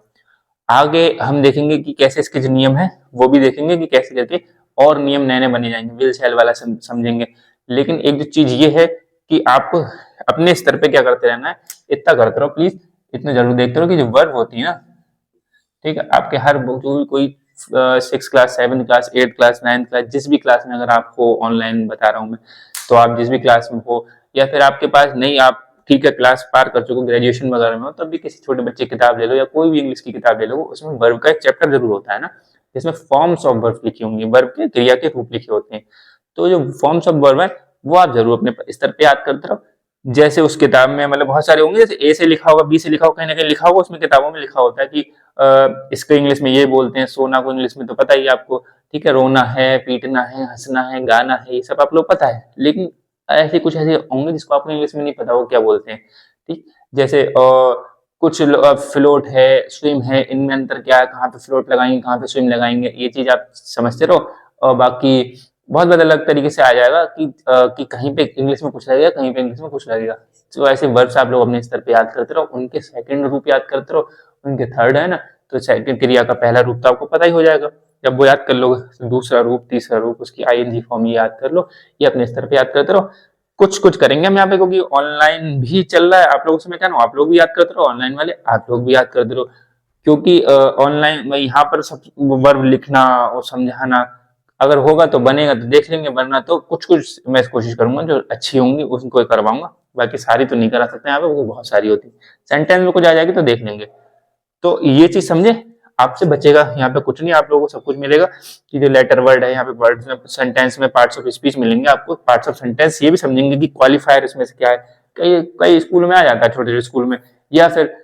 आगे हम देखेंगे कि कैसे इसके जो नियम है वो भी देखेंगे कि कैसे करके और नियम नए नए बने जाएंगे, विल शैल वाला समझेंगे। लेकिन एक जो चीज ये है कि आप अपने स्तर पे क्या करते रहना है, इतना करते रहो प्लीज, इतना जरूर देखते रहो कि जो वर्ब होती है ना, ठीक है, आपके हर जो भी कोई 6 क्लास 7 क्लास 8 क्लास 9 क्लास जिस भी क्लास में अगर आप हो, ऑनलाइन बता रहा हूँ मैं, तो आप जिस भी क्लास में हो, या फिर आपके पास नहीं, आप ठीक है क्लास पार कर चुके ग्रेजुएशन वगैरह में हो, तब भी किसी छोटे बच्चे की किताब ले लो या कोई भी इंग्लिश की किताब ले लो, उसमें वर्ब का एक चैप्टर जरूर होता है ना, जिसमें फॉर्म्स ऑफ वर्ब लिखी होंगी, वर्ब के क्रिया के रूप लिखे होते हैं। तो जो फॉर्म्स ऑफ वर्ब है वो आप जरूर अपने स्तर पे याद करते रहो। जैसे उस किताब में मतलब बहुत सारे होंगे, जैसे ए से लिखा होगा, बी से लिखा होगा, कहीं ना कहीं लिखा होगा, उसमें किताबों में लिखा होता है कि इसको इंग्लिश में ये बोलते हैं, सोना को इंग्लिश में तो पता ही है आपको, ठीक है, रोना है, पीटना है, हंसना है, गाना है, ये सब आप लोग पता है। लेकिन ऐसे कुछ ऐसे होंगे जिसको आपको इंग्लिश में नहीं पता वो क्या बोलते हैं। ठीक, जैसे कुछ फ्लोट है, स्विम है, इनमें अंतर क्या है, कहाँ पे फ्लोट लगाएंगे, कहाँ पे स्विम लगाएंगे, ये चीज आप समझते रहो। और बाकी बहुत अलग अलग तरीके से आ जाएगा कि कहीं पे इंग्लिश में कुछ लगेगा, कहीं पे इंग्लिश में कुछ लगेगा। तो ऐसे वर्ब्स आप लोग अपने स्तर पे याद करते रहो, उनके सेकंड रूप याद करते रहो, उनके थर्ड है ना, तो सेकंड क्रिया का पहला रूप तो आपको पता ही हो जाएगा। जब वो याद कर लोगे तो दूसरा रूप, तीसरा रूप, उसकी आईएनजी फॉर्म ये याद कर लो, ये अपने स्तर पे याद करते रहो। कुछ कुछ करेंगे हम यहाँ पे, क्योंकि ऑनलाइन भी चल रहा है, आप लोगों से मैं कह रहा हूँ आप लोग भी याद करते रहो, ऑनलाइन वाले आप लोग भी याद करते रहो, क्योंकि ऑनलाइन यहाँ पर सब वर्ब लिखना और समझाना अगर होगा तो बनेगा तो देख लेंगे, वरना तो कुछ कुछ मैं कोशिश करूंगा जो अच्छी होंगी उनको करवाऊंगा, बाकी सारी तो नहीं करा सकते यहाँ पे, वो बहुत सारी होती है। सेंटेंस में कुछ आ जाएगी तो देख लेंगे। तो ये चीज समझे, आपसे बचेगा यहाँ पे कुछ नहीं, आप लोगों को सब कुछ मिलेगा कि जो लेटर वर्ड है यहाँ पे, वर्ड में सेंटेंस में पार्ट्स ऑफ स्पीच मिलेंगे आपको, पार्ट्स ऑफ सेंटेंस ये भी समझेंगे कि क्वालिफायर इसमें से क्या है। कई कई स्कूल में आ जाता है, छोटे छोटे स्कूल में, या फिर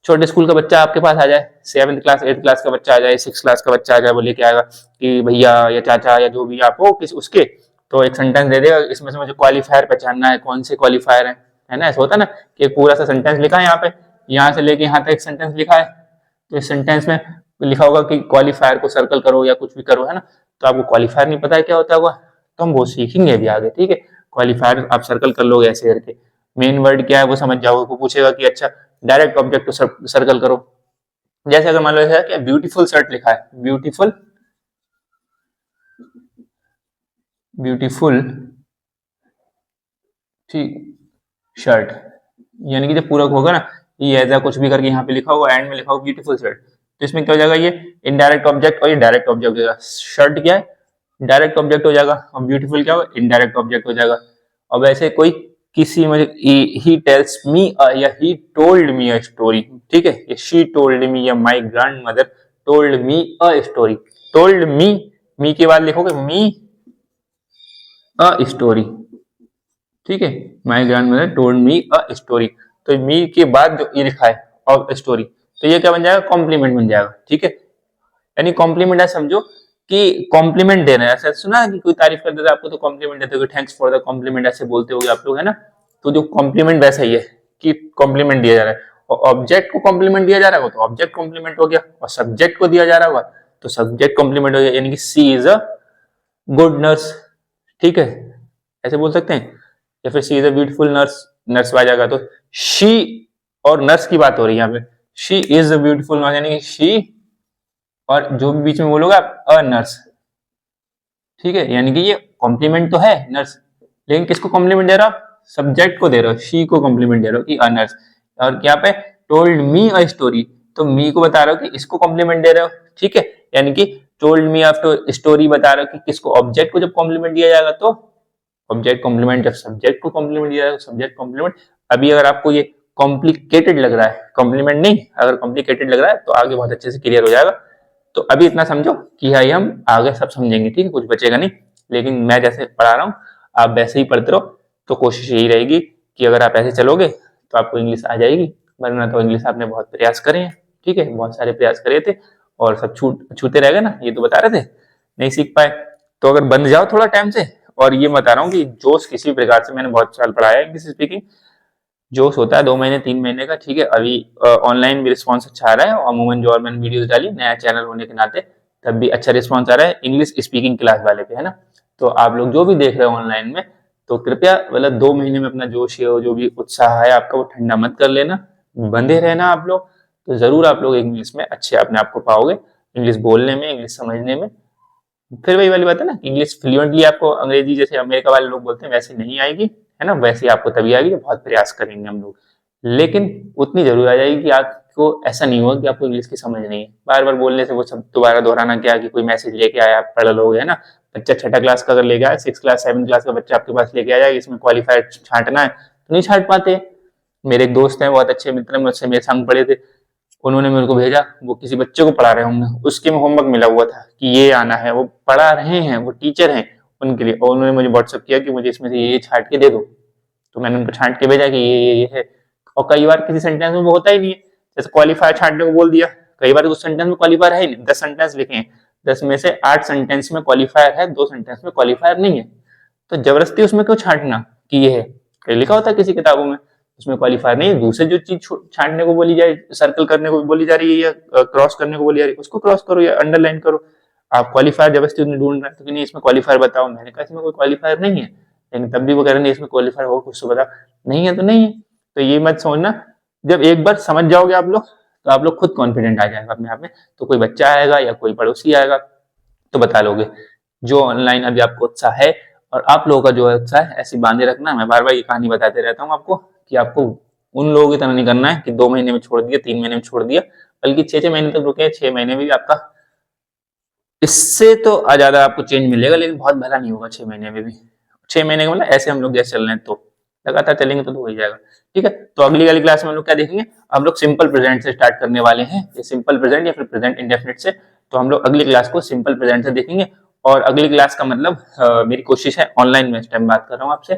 छोटे स्कूल का बच्चा आपके पास आ जाए, 7th क्लास 8th क्लास का बच्चा आ जाए, 6 क्लास का बच्चा आ जाए, वो लेके आएगा कि भैया या चाचा या जो भी आप हो किस उसके, तो एक सेंटेंस दे देगा, इसमें से मुझे क्वालिफायर पहचानना है, कौन से क्वालिफायर है ना, ऐसा होता है ना कि एक पूरा सा सेंटेंस लिखा है यहाँ पे, यहाँ से लेके यहाँ तक एक सेंटेंस लिखा है, तो इस सेंटेंस में लिखा होगा कि क्वालिफायर को सर्कल करो या कुछ भी करो, है ना, तो आपको क्वालिफायर नहीं पता है क्या होता होगा, तो हम वो सीखेंगे अभी आगे। ठीक है, क्वालिफायर आप सर्कल कर लोगे ऐसे करके, मेन वर्ड क्या है वो समझ जाओगे, वो पूछेगा कि अच्छा डायरेक्ट ऑब्जेक्ट को सर्कल करो। जैसे अगर मान लो ऐसा है कि ब्यूटीफुल शर्ट लिखा है, ब्यूटीफुल, ब्यूटीफुल, ठीक शर्ट, यानी कि जब पूरक होगा ना, ये ऐसा कुछ भी करके यहाँ पे लिखा होगा, एंड में लिखा होगा ब्यूटीफुल शर्ट, तो इसमें क्या हो जाएगा, ये इनडायरेक्ट ऑब्जेक्ट और ये डायरेक्ट ऑब्जेक्ट हो जाएगा। शर्ट क्या है, डायरेक्ट ऑब्जेक्ट हो जाएगा, और ब्यूटीफुल क्या होगा, इनडायरेक्ट ऑब्जेक्ट हो जाएगा। और वैसे कोई किसी मुझे ही टेल्स मी या he told me a story, ठीक है, शी टोल्ड मी या my grandmother told me a story. Told me के बाद लिखोगे मी अ स्टोरी, ठीक है, my grandmother told me a story. तो मी के बाद जो ये लिखा है और स्टोरी, तो ये क्या बन जाएगा, कॉम्प्लीमेंट बन जाएगा, ठीक है। यानी कॉम्प्लीमेंट ऐसा समझो कि कॉम्प्लीमेंट देना है। ऐसा सुना है कि कोई तारीफ कर देता है आपको तो कॉम्प्लीमेंट देते हो, थैंक्स फॉर द कॉम्प्लीमेंट ऐसे बोलते होगे आप लोग, है ना। तो जो कॉम्प्लीमेंट वैसा ही है कि कॉम्प्लीमेंट दिया जा रहा है, और ऑब्जेक्ट को कॉम्प्लीमेंट दिया जा रहा होगा तो ऑब्जेक्ट कॉम्प्लीमेंट हो गया, और सब्जेक्ट को दिया जा रहा होगा तो सब्जेक्ट कॉम्प्लीमेंट हो गया। यानी कि she is a good nurse, ठीक है, ऐसे बोल सकते हैं। या फिर she is a beautiful nurse, nurse आ जाएगा तो शी, और नर्स की बात हो रही है यहाँ पे, she is a beautiful nurse, यानी कि शी और जो भी बीच में बोलोगे आप अ नर्स, ठीक है। यानी कि ये कॉम्प्लीमेंट तो है नर्स, लेकिन किसको कॉम्प्लीमेंट दे रहा हो, सब्जेक्ट को दे रहे हो, शी को कॉम्प्लीमेंट दे रहे हो कि अ नर्स। और यहाँ पे टोल्ड मी अ स्टोरी, तो मी को बता रहे हो कि इसको कॉम्प्लीमेंट दे रहे हो, ठीक है। यानी कि टोल्ड मी आफ्टर स्टोरी बता रहे हो कि किसको, ऑब्जेक्ट को जब कॉम्प्लीमेंट दिया जाएगा तो ऑब्जेक्ट कॉम्प्लीमेंट, जब सब्जेक्ट को कॉम्प्लीमेंट दिया जाएगा सब्जेक्ट कॉम्प्लीमेंट। अभी अगर आपको ये कॉम्प्लिकेटेड लग रहा है, कॉम्प्लीमेंट नहीं, अगर कॉम्प्लिकेटेड लग रहा है तो आगे बहुत अच्छे से क्लियर हो जाएगा। तो अभी इतना समझो कि भाई हम आगे सब समझेंगे, ठीक है, कुछ बचेगा नहीं। लेकिन मैं जैसे पढ़ा रहा हूँ आप वैसे ही पढ़ते रहो, तो कोशिश यही रहेगी कि अगर आप ऐसे चलोगे तो आपको इंग्लिश आ जाएगी, वरना तो इंग्लिश आपने बहुत प्रयास करे हैं, ठीक है, बहुत सारे प्रयास करे थे और सब छूते रह गए ना, ये तो बता रहे थे, नहीं सीख पाए। तो अगर बन जाओ थोड़ा टाइम से, और ये बता रहा हूँ कि जोश किसी भी प्रकार से, मैंने बहुत साल पढ़ाया है इंग्लिश स्पीकिंग, जोश होता है 2 महीने 3 महीने का, ठीक है। अभी ऑनलाइन भी रिस्पॉन्स अच्छा आ रहा है, अमूमन जो और मैंने वीडियोस डाली नया चैनल होने के नाते, तब भी अच्छा रिस्पॉन्स आ रहा है इंग्लिश स्पीकिंग क्लास वाले पे, है ना। तो आप लोग जो भी देख रहे हो ऑनलाइन में, तो कृपया मतलब 2 महीने में अपना जोश है जो भी उत्साह है आपका वो ठंडा मत कर लेना, बंधे रहना आप लोग, तो जरूर आप लोग इंग्लिश में अच्छे अपने आप को पाओगे, इंग्लिश बोलने में, इंग्लिश समझने में। फिर वही वाली बात है ना, इंग्लिश फ्लुएंटली आपको अंग्रेजी जैसे अमेरिका वाले लोग बोलते हैं वैसे नहीं आएगी, है ना, वैसे आपको तभी आएगी जब बहुत प्रयास करेंगे हम लोग। लेकिन उतनी जरूर आ जाएगी कि आपको ऐसा नहीं होगा कि आपको इंग्लिश की समझ नहीं है, बार बार बोलने से वो सब दोबारा दोहराना क्या, कि कोई मैसेज लेके आया आप पढ़ लोगे, है ना। बच्चा 6th क्लास का अगर लेके आया, 6th क्लास 7th क्लास का बच्चा आपके पास लेके आया, इसमें क्वालिफायर छांटना है तो नहीं छांट पाते। मेरे एक दोस्त हैं बहुत अच्छे मित्र, मुझसे मेरे संग पढ़े थे, उन्होंने मेरे को भेजा, वो किसी बच्चे को पढ़ा रहे होंगे, उसके में होमवर्क मिला हुआ था कि ये आना है, वो पढ़ा रहे हैं, वो टीचर हैं उनके लिए, और उन्होंने मुझे व्हाट्सअप किया कि मुझे इसमें से ये छांट के दे दो। तो मैंने उनको छांट के भेजा कि ये है। और कई बार किसी सेंटेंस में वो होता ही नहीं है, जैसे क्वालिफायर छांटने को बोल दिया, कई बार उस सेंटेंस में क्वालिफायर है ही नहीं, 10 सेंटेंस लिखे हैं, 10 में से 8 सेंटेंस में क्वालिफायर है, 2 सेंटेंस में क्वालिफायर नहीं है, तो जबरदस्ती उसमें क्यों छांटना कि ये है, कहीं लिखा होता है किसी किताबों में, उसमें क्वालिफायर नहीं है, दूसरे जो चीज छांटने को बोली जाए, सर्कल करने को बोली जा रही है या क्रॉस करने को बोली जा रही है, उसको क्रॉस करो या अंडरलाइन करो। आप क्वालिफायर जबरदस्ती ढूंढ रहे हैं तो कि नहीं इसमें क्वालिफायर बताओ, मैंने कहा इसमें कोई क्वालिफायर नहीं है, लेकिन तब भी वो कह रहे हैं इसमें क्वालिफायर हो, कुछ तो बता, नहीं है तो नहीं है। तो ये मत सोचना, जब एक बार समझ जाओगे आप लोग तो आप लोग खुद कॉन्फिडेंट आ जाएगा अपने आप में, तो कोई बच्चा आएगा या कोई पड़ोसी आएगा तो बता लोगे। जो ऑनलाइन अभी आपको उत्साह है और आप लोगों का जो है उत्साह है ऐसी बांधे रखना। मैं बार बार ये कहानी बताते रहता हूँ आपको कि आपको उन लोगों की तरह नहीं करना है कि 2 महीने में छोड़ दिया, 3 महीने में छोड़ दिया, बल्कि 6 6 महीने तक रुके, 6 महीने में भी आपका इससे तो ज्यादा आपको चेंज मिलेगा, लेकिन बहुत भला नहीं होगा 6 महीने में भी। 6 महीने का मतलब ऐसे हम लोग जैसे चल रहे हैं तो लगातार चलेंगे तो हो ही जाएगा, ठीक है। तो अगली वाली क्लास में हम लोग क्या देखेंगे, हम लोग सिंपल प्रेजेंट से स्टार्ट करने वाले हैं, ये सिंपल प्रेजेंट या फिर प्रेजेंट इंडेफिनिट से। तो हम लोग अगली क्लास को सिंपल प्रेजेंट से देखेंगे, और अगली क्लास का मतलब मेरी कोशिश है ऑनलाइन में इस टाइम बात कर रहा हूँ आपसे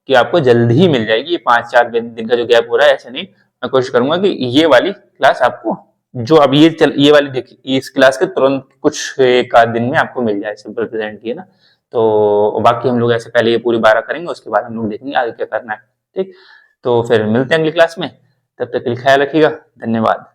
कि आपको जल्द ही मिल जाएगी, ये 5 4 दिन का जो गैप हो रहा है ऐसे नहीं, मैं कोशिश करूंगा कि ये वाली क्लास आपको जो अब ये वाली देखिए इस क्लास के तुरंत कुछ एक आध दिन में आपको मिल जाए सिंपल प्रेजेंट की, है ना। तो बाकी हम लोग ऐसे पहले ये पूरी 12 करेंगे, उसके बाद हम लोग देखेंगे आगे क्या करना है, ठीक। तो फिर मिलते हैं अगली क्लास में, तब तक के लिए ख्याल रखिएगा, धन्यवाद।